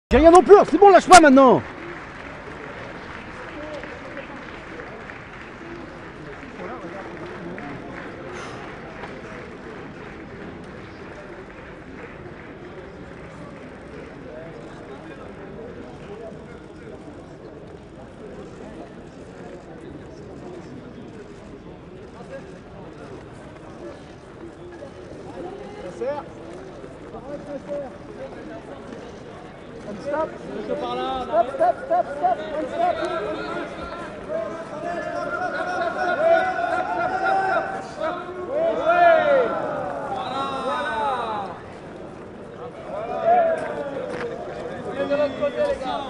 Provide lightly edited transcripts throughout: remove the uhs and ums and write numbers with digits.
J'ai rien non plus, c'est bon, lâche-moi maintenant. Stop! Par là, stop! De l'autre côté, les gars.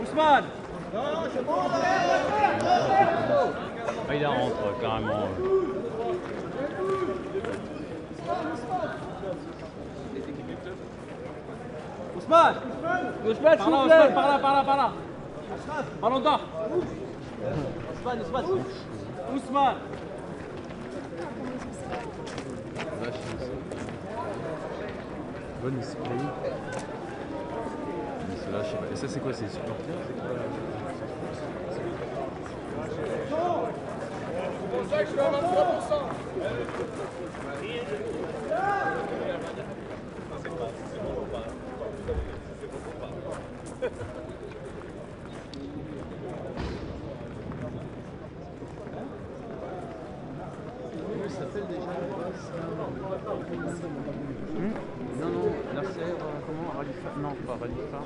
Ousmane! Non, c'est bon! Ah, il rentre carrément. Ousmane! Ousmane, s'il vous plaît! Par là! Ballon d'or! Ousmane! Bon esprit. Là, je sais pas. Et ça, c'est quoi? C'est les supporters? C'est pour ça que je suis à 23%. Comment ça s'appelle déjà le boss? Non, Nasser, comment? Ralifa? Non, pas Ralifa.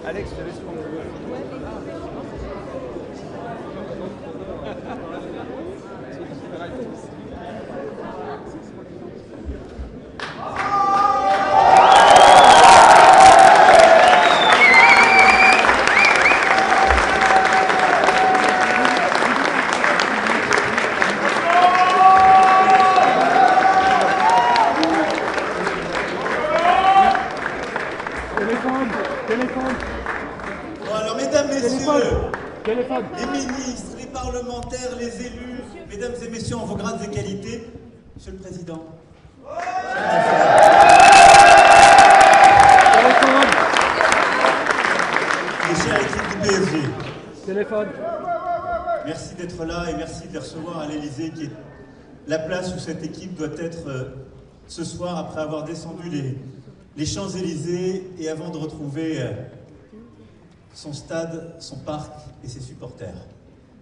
Alex, je te laisse prendre le téléphone. Bon, alors, mesdames, messieurs, Téléphone. les ministres, les parlementaires, les élus, mesdames et messieurs, en vos grades et qualités, Monsieur le Président. Les chers équipes du PSG. Téléphone. Merci d'être là et merci de les recevoir à l'Élysée, qui est la place où cette équipe doit être ce soir, après avoir descendu les Champs-Élysées et avant de retrouver son stade, son parc et ses supporters.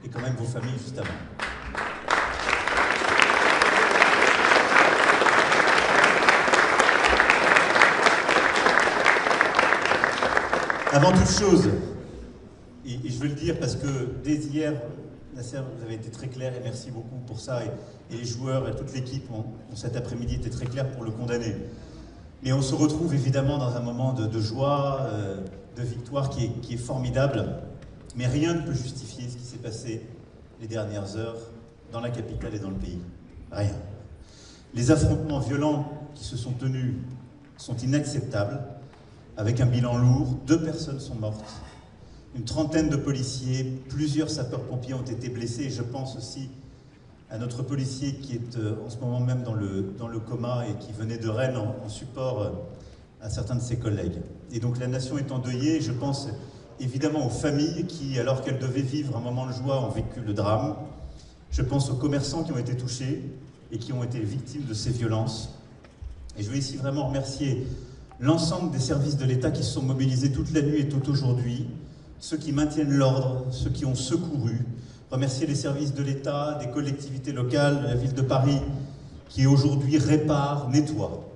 Et quand même vos familles juste avant. Avant toute chose, et je veux le dire parce que dès hier, Nasser, vous avez été très clair et merci beaucoup pour ça. Et les joueurs et toute l'équipe ont cet après-midi été très clairs pour le condamner. Mais on se retrouve évidemment dans un moment de joie, de victoire qui est formidable. Mais rien ne peut justifier ce qui s'est passé les dernières heures dans la capitale et dans le pays. Rien. Les affrontements violents qui se sont tenus sont inacceptables, avec un bilan lourd. 2 personnes sont mortes. Une trentaine de policiers, plusieurs sapeurs-pompiers ont été blessés. Et je pense aussi à notre policier qui est en ce moment même dans le coma et qui venait de Rennes en support à certains de ses collègues. Et donc la nation est endeuillée. Je pense évidemment aux familles qui, alors qu'elles devaient vivre un moment de joie, ont vécu le drame. Je pense aux commerçants qui ont été touchés et qui ont été victimes de ces violences. Et je veux ici vraiment remercier l'ensemble des services de l'État qui se sont mobilisés toute la nuit et tout aujourd'hui, ceux qui maintiennent l'ordre, ceux qui ont secouru, remercier les services de l'État, des collectivités locales, de la ville de Paris, qui aujourd'hui réparent, nettoient.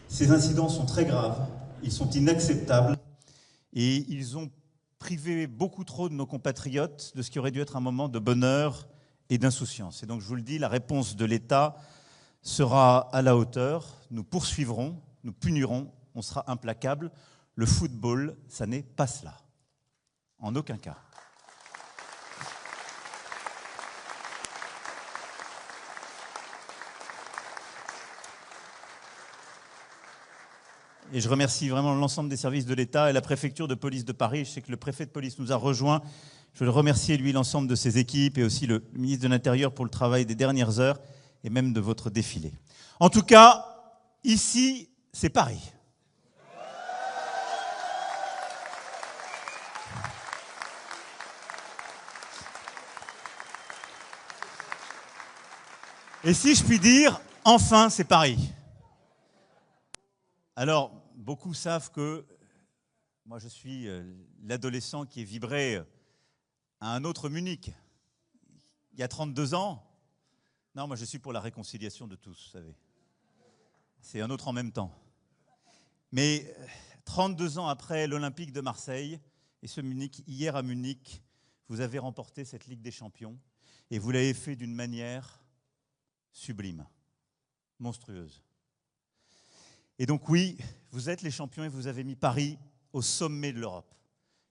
Ces incidents sont très graves, ils sont inacceptables, et ils ont privé beaucoup trop de nos compatriotes de ce qui aurait dû être un moment de bonheur et d'insouciance. Et donc je vous le dis, la réponse de l'État sera à la hauteur, nous poursuivrons, nous punirons, on sera implacable. Le football, ça n'est pas cela. En aucun cas. Et je remercie vraiment l'ensemble des services de l'État et la préfecture de police de Paris. Je sais que le préfet de police nous a rejoints. Je veux le remercier, lui, l'ensemble de ses équipes et aussi le ministre de l'Intérieur pour le travail des dernières heures et même de votre défilé. En tout cas, ici, c'est Paris. Et si je puis dire, enfin, c'est Paris. Alors, beaucoup savent que moi, je suis l'adolescent qui est vibré à un autre Munich. Il y a 32 ans. Non, moi, je suis pour la réconciliation de tous, vous savez. C'est un autre en même temps. Mais 32 ans après l'Olympique de Marseille et ce Munich, hier à Munich, vous avez remporté cette Ligue des Champions et vous l'avez fait d'une manière sublime, monstrueuse. Et donc oui, vous êtes les champions et vous avez mis Paris au sommet de l'Europe.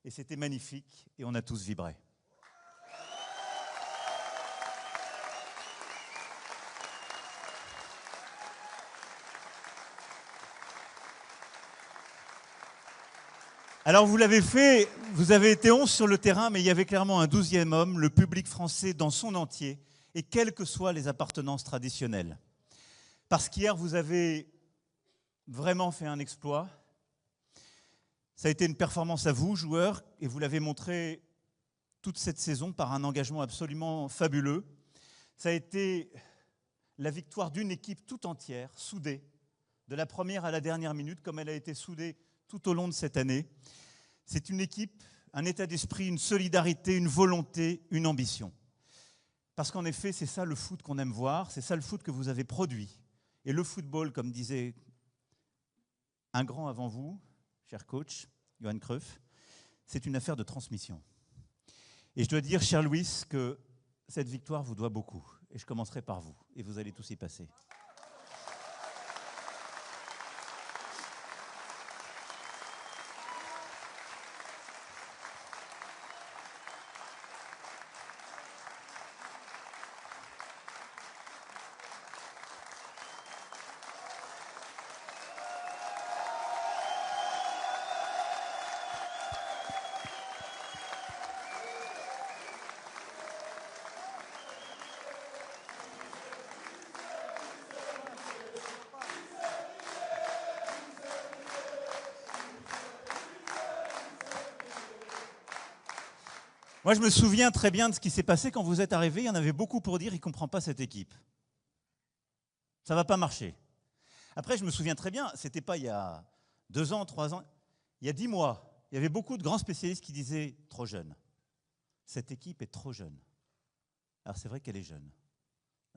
Et c'était magnifique et on a tous vibré. Alors vous l'avez fait, vous avez été 11 sur le terrain, mais il y avait clairement un 12e homme, le public français dans son entier, et quelles que soient les appartenances traditionnelles. Parce qu'hier, vous avez vraiment fait un exploit. Ça a été une performance à vous, joueurs, et vous l'avez montré toute cette saison par un engagement absolument fabuleux. Ça a été la victoire d'une équipe tout entière, soudée, de la première à la dernière minute, comme elle a été soudée tout au long de cette année. C'est une équipe, un état d'esprit, une solidarité, une volonté, une ambition. Parce qu'en effet, c'est ça le foot qu'on aime voir, c'est ça le foot que vous avez produit. Et le football, comme disait un grand avant vous, cher coach, Johan Cruyff, c'est une affaire de transmission. Et je dois dire, cher Louis, que cette victoire vous doit beaucoup. Et je commencerai par vous, et vous allez tous y passer. Moi, je me souviens très bien de ce qui s'est passé quand vous êtes arrivés. Il y en avait beaucoup pour dire « il ne comprend pas cette équipe ». Ça ne va pas marcher. Après, je me souviens très bien, c'était pas il y a 2 ans, 3 ans, il y a 10 mois, il y avait beaucoup de grands spécialistes qui disaient « trop jeune ». Cette équipe est trop jeune. Alors c'est vrai qu'elle est jeune.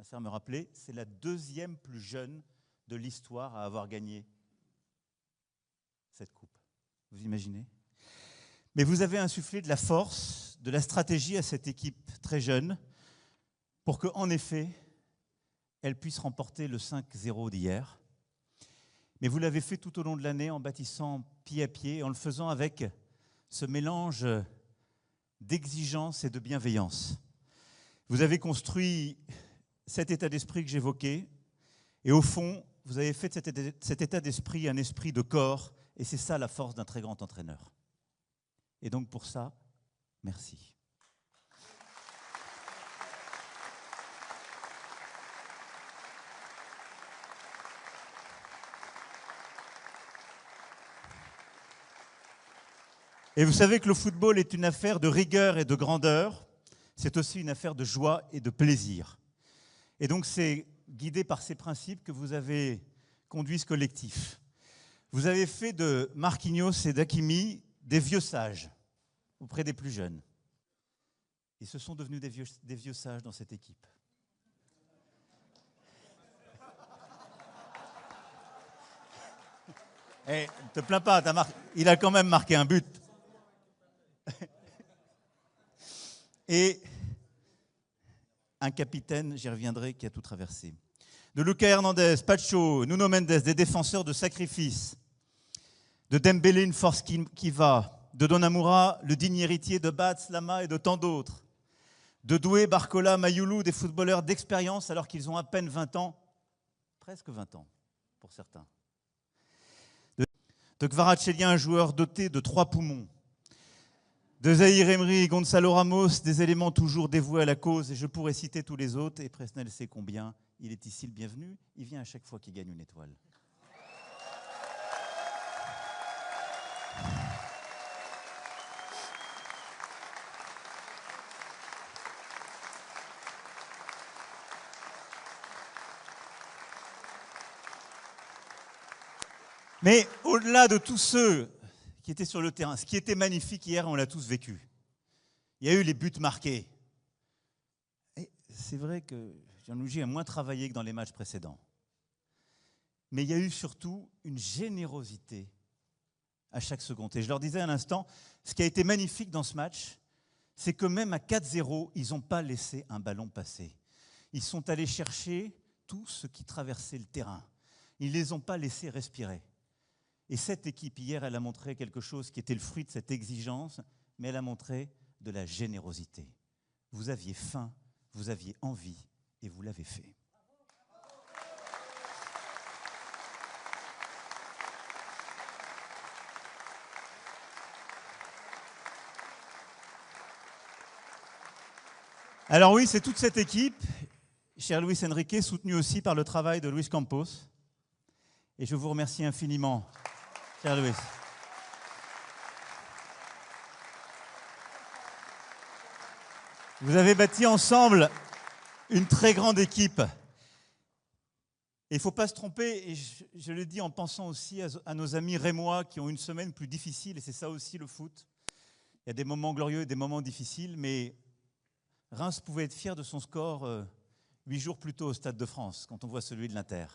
Ça me rappelait, c'est la 2e plus jeune de l'histoire à avoir gagné cette coupe. Vous imaginez? Mais vous avez insufflé de la force, de la stratégie à cette équipe très jeune pour qu'en effet, elle puisse remporter le 5-0 d'hier. Mais vous l'avez fait tout au long de l'année en bâtissant pied à pied, en le faisant avec ce mélange d'exigence et de bienveillance. Vous avez construit cet état d'esprit que j'évoquais, et au fond, vous avez fait de cet état d'esprit un esprit de corps, et c'est ça la force d'un très grand entraîneur. Et donc pour ça, merci. Et vous savez que le football est une affaire de rigueur et de grandeur, c'est aussi une affaire de joie et de plaisir. Et donc c'est guidé par ces principes que vous avez conduit ce collectif. Vous avez fait de Marquinhos et d'Hakimi des vieux sages auprès des plus jeunes. Ils se sont devenus des vieux sages dans cette équipe. Eh, ne te plains pas, il a quand même marqué un but. Et un capitaine, j'y reviendrai, qui a tout traversé. De Lucas Hernandez, Pacho, Nuno Mendes, des défenseurs de sacrifice. De Dembélé, une force qui va. De Donnarumma, le digne héritier de Bats, Lama et de tant d'autres. De Doué, Barcola, Mayoulou, des footballeurs d'expérience alors qu'ils ont à peine 20 ans. Presque 20 ans, pour certains. De Kvaratskhelia, un joueur doté de 3 poumons. De Zahir Emery et Gonzalo Ramos, des éléments toujours dévoués à la cause, et je pourrais citer tous les autres, et Presnel sait combien. Il est ici le bienvenu, il vient à chaque fois qu'il gagne une étoile. Mais au-delà de tous ceux qui étaient sur le terrain, ce qui était magnifique hier, on l'a tous vécu. Il y a eu les buts marqués. Et c'est vrai que Gianluigi a moins travaillé que dans les matchs précédents. Mais il y a eu surtout une générosité à chaque seconde. Et je leur disais à l'instant, ce qui a été magnifique dans ce match, c'est que même à 4-0, ils n'ont pas laissé un ballon passer. Ils sont allés chercher tout ce qui traversait le terrain. Ils ne les ont pas laissés respirer. Et cette équipe, hier, elle a montré quelque chose qui était le fruit de cette exigence, mais elle a montré de la générosité. Vous aviez faim, vous aviez envie, et vous l'avez fait. Alors oui, c'est toute cette équipe, cher Luis Enrique, soutenue aussi par le travail de Luis Campos. Et je vous remercie infiniment. Cher Luis. Vous avez bâti ensemble une très grande équipe. Et il ne faut pas se tromper, et je le dis en pensant aussi à nos amis rémois qui ont une semaine plus difficile, et c'est ça aussi le foot. Il y a des moments glorieux et des moments difficiles, mais Reims pouvait être fier de son score 8 jours plus tôt au Stade de France, quand on voit celui de l'Inter.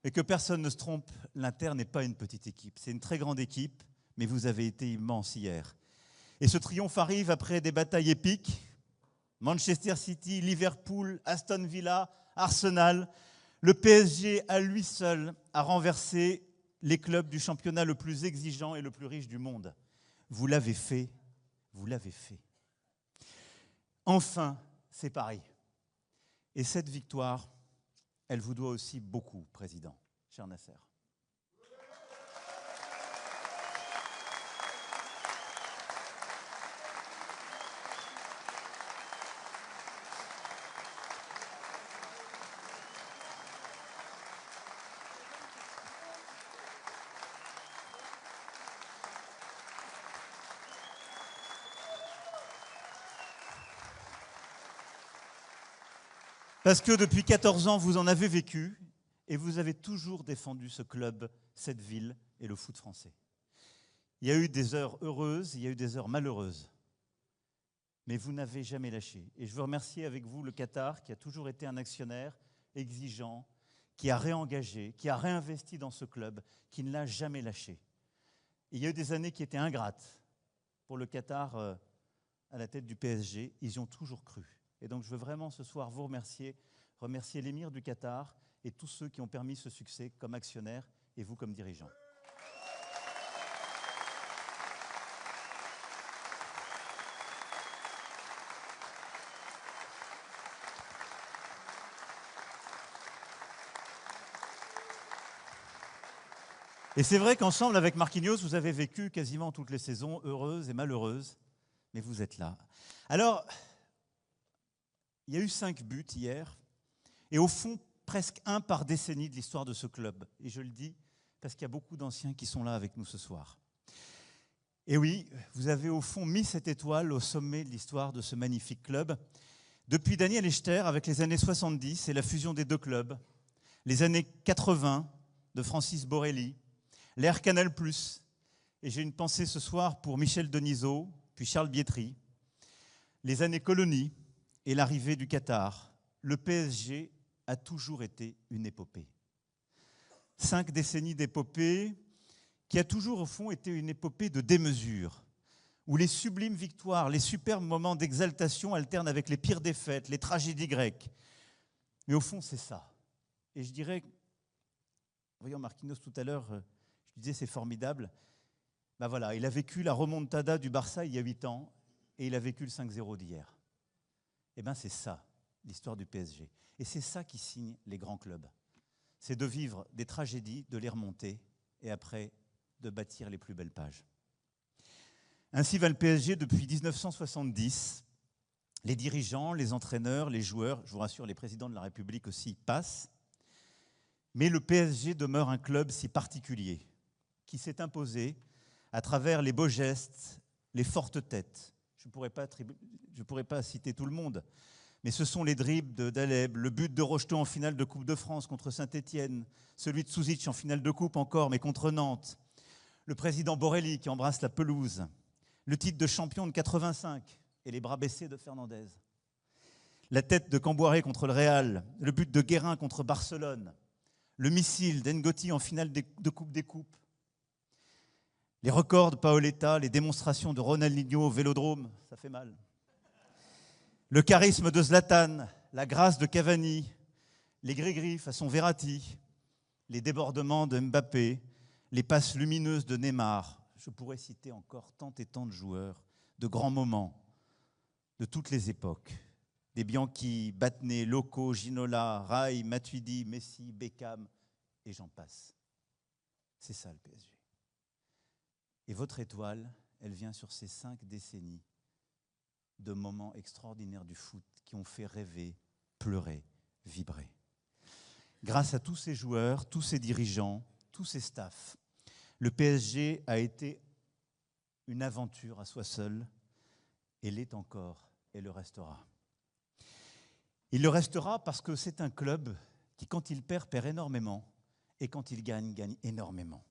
Et que personne ne se trompe, l'Inter n'est pas une petite équipe. C'est une très grande équipe, mais vous avez été immense hier. Et ce triomphe arrive après des batailles épiques. Manchester City, Liverpool, Aston Villa, Arsenal. Le PSG, à lui seul, a renversé les clubs du championnat le plus exigeant et le plus riche du monde. Vous l'avez fait, vous l'avez fait. Enfin, c'est Paris. Et cette victoire, elle vous doit aussi beaucoup, Président, cher Nasser. Parce que depuis 14 ans, vous en avez vécu, Et vous avez toujours défendu ce club, cette ville et le foot français. Il y a eu des heures heureuses, il y a eu des heures malheureuses. Mais vous n'avez jamais lâché. Et je veux remercier avec vous le Qatar, qui a toujours été un actionnaire exigeant, qui a réengagé, qui a réinvesti dans ce club, qui ne l'a jamais lâché. Et il y a eu des années qui étaient ingrates pour le Qatar à la tête du PSG. Ils y ont toujours cru. Et donc je veux vraiment ce soir vous remercier l'émir du Qatar et tous ceux qui ont permis ce succès comme actionnaires et vous comme dirigeants. Et c'est vrai qu'ensemble, avec Marquinhos, vous avez vécu quasiment toutes les saisons heureuses et malheureuses, mais vous êtes là. Alors, il y a eu 5 buts hier, et au fond, presque un par décennie de l'histoire de ce club. Et je le dis parce qu'il y a beaucoup d'anciens qui sont là avec nous ce soir. Et oui, vous avez au fond mis cette étoile au sommet de l'histoire de ce magnifique club. Depuis Daniel Echter, avec les années 70 et la fusion des deux clubs, les années 80 de Francis Borelli, l'ère Canal+, et j'ai une pensée ce soir pour Michel Denisot, puis Charles Bietri, les années colonie et l'arrivée du Qatar, le PSG a toujours été une épopée. 5 décennies d'épopée qui a toujours au fond été une épopée de démesure, où les sublimes victoires, les superbes moments d'exaltation alternent avec les pires défaites, les tragédies grecques. Mais au fond, c'est ça. Et je dirais, voyons Marquinhos tout à l'heure, je disais c'est formidable. Ben voilà, il a vécu la remontada du Barça il y a 8 ans et il a vécu le 5-0 d'hier. Eh bien c'est ça, l'histoire du PSG. Et c'est ça qui signe les grands clubs. C'est de vivre des tragédies, de les remonter et après de bâtir les plus belles pages. Ainsi va le PSG depuis 1970. Les dirigeants, les entraîneurs, les joueurs, je vous rassure, les présidents de la République aussi passent. Mais le PSG demeure un club si particulier, qui s'est imposé à travers les beaux gestes, les fortes têtes. Je ne pourrais pas citer tout le monde, mais ce sont les dribbles de Daleb, le but de Rocheteau en finale de Coupe de France contre Saint-Étienne, celui de Souzic en finale de Coupe encore, mais contre Nantes, le président Borelli qui embrasse la pelouse, le titre de champion de 85 et les bras baissés de Fernandez, la tête de Camboiré contre le Real, le but de Guérin contre Barcelone, le missile d'Engoti en finale de Coupe des Coupes, les records de Paoletta, les démonstrations de Ronaldinho au Vélodrome, ça fait mal. Le charisme de Zlatan, la grâce de Cavani, les gris-gris façon Verratti, les débordements de Mbappé, les passes lumineuses de Neymar. Je pourrais citer encore tant et tant de joueurs, de grands moments, de toutes les époques. Des Bianchi, Battenet, Loco, Ginola, Rai, Matuidi, Messi, Beckham, et j'en passe. C'est ça le PSG. Et votre étoile, elle vient sur ces 5 décennies de moments extraordinaires du foot qui ont fait rêver, pleurer, vibrer. Grâce à tous ces joueurs, tous ces dirigeants, tous ces staffs, le PSG a été une aventure à soi seul, et l'est encore, et le restera. Il le restera parce que c'est un club qui, quand il perd, perd énormément, et quand il gagne, gagne énormément.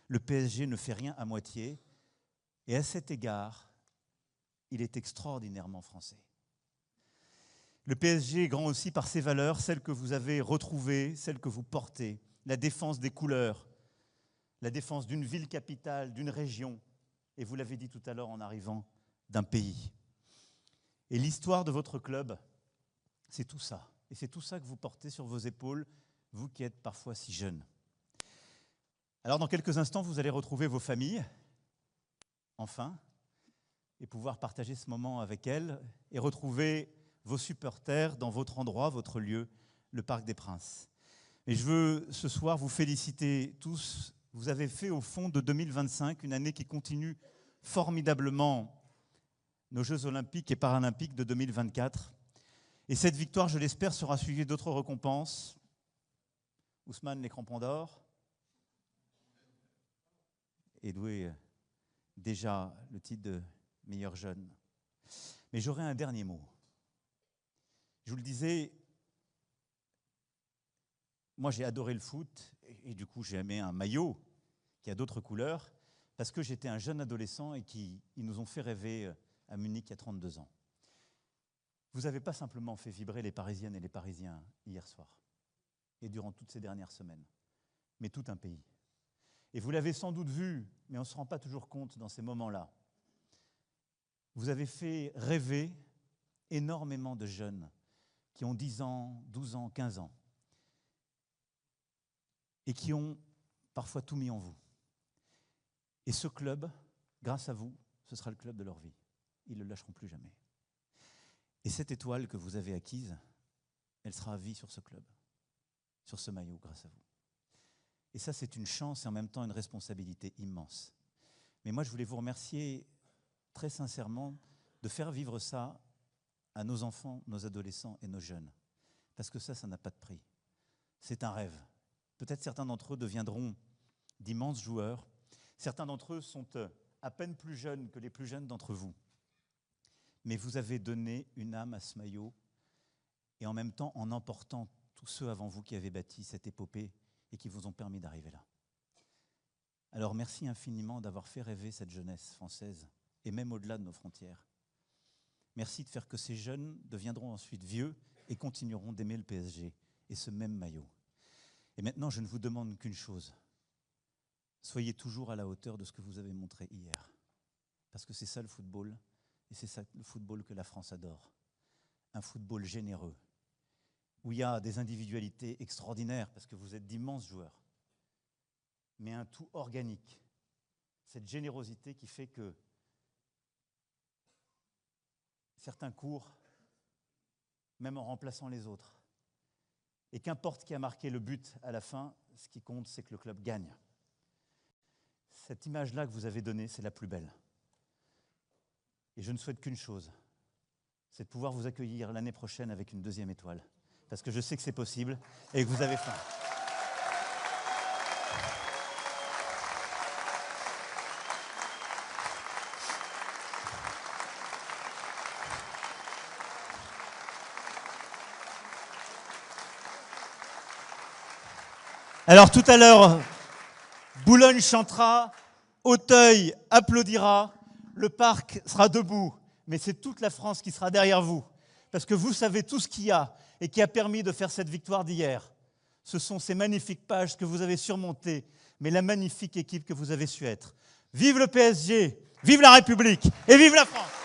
Le PSG ne fait rien à moitié, et à cet égard, il est extraordinairement français. Le PSG est grand aussi par ses valeurs, celles que vous avez retrouvées, celles que vous portez, la défense des couleurs, la défense d'une ville capitale, d'une région, et vous l'avez dit tout à l'heure en arrivant, d'un pays. Et l'histoire de votre club, c'est tout ça. Et c'est tout ça que vous portez sur vos épaules, vous qui êtes parfois si jeunes. Alors dans quelques instants, vous allez retrouver vos familles, enfin, et pouvoir partager ce moment avec elles, et retrouver vos supporters dans votre endroit, votre lieu, le Parc des Princes. Et je veux ce soir vous féliciter tous. Vous avez fait au fond de 2025 une année qui continue formidablement nos Jeux Olympiques et Paralympiques de 2024. Et cette victoire, je l'espère, sera suivie d'autres récompenses. Ousmane, les crampons d'or. Edoué, déjà le titre de meilleur jeune. Mais j'aurai un dernier mot. Je vous le disais, moi j'ai adoré le foot et du coup j'ai aimé un maillot qui a d'autres couleurs parce que j'étais un jeune adolescent et ils nous ont fait rêver à Munich il y a 32 ans. Vous n'avez pas simplement fait vibrer les Parisiennes et les Parisiens hier soir et durant toutes ces dernières semaines, mais tout un pays. Et vous l'avez sans doute vu, mais on ne se rend pas toujours compte dans ces moments-là. Vous avez fait rêver énormément de jeunes qui ont 10 ans, 12 ans, 15 ans et qui ont parfois tout mis en vous. Et ce club, grâce à vous, ce sera le club de leur vie. Ils ne le lâcheront plus jamais. Et cette étoile que vous avez acquise, elle sera à vie sur ce club, sur ce maillot, grâce à vous. Et ça, c'est une chance et en même temps une responsabilité immense. Mais moi, je voulais vous remercier très sincèrement de faire vivre ça à nos enfants, nos adolescents et nos jeunes. Parce que ça n'a pas de prix. C'est un rêve. Peut-être certains d'entre eux deviendront d'immenses joueurs. Certains d'entre eux sont à peine plus jeunes que les plus jeunes d'entre vous. Mais vous avez donné une âme à ce maillot et en même temps en emportant tous ceux avant vous qui avaient bâti cette épopée et qui vous ont permis d'arriver là. Alors merci infiniment d'avoir fait rêver cette jeunesse française et même au-delà de nos frontières. Merci de faire que ces jeunes deviendront ensuite vieux et continueront d'aimer le PSG et ce même maillot. Et maintenant, je ne vous demande qu'une chose. Soyez toujours à la hauteur de ce que vous avez montré hier. Parce que c'est ça le football, et c'est ça le football que la France adore. Un football généreux, où il y a des individualités extraordinaires, parce que vous êtes d'immenses joueurs, mais un tout organique. Cette générosité qui fait que certains courent, même en remplaçant les autres. Et qu'importe qui a marqué le but à la fin, ce qui compte, c'est que le club gagne. Cette image-là que vous avez donnée, c'est la plus belle. Et je ne souhaite qu'une chose, c'est de pouvoir vous accueillir l'année prochaine avec une deuxième étoile. Parce que je sais que c'est possible et que vous avez faim. Alors tout à l'heure, Boulogne chantera, Auteuil applaudira, le parc sera debout, mais c'est toute la France qui sera derrière vous, parce que vous savez tout ce qu'il y a et qui a permis de faire cette victoire d'hier. Ce sont ces magnifiques pages que vous avez surmontées, mais la magnifique équipe que vous avez su être. Vive le PSG, vive la République et vive la France!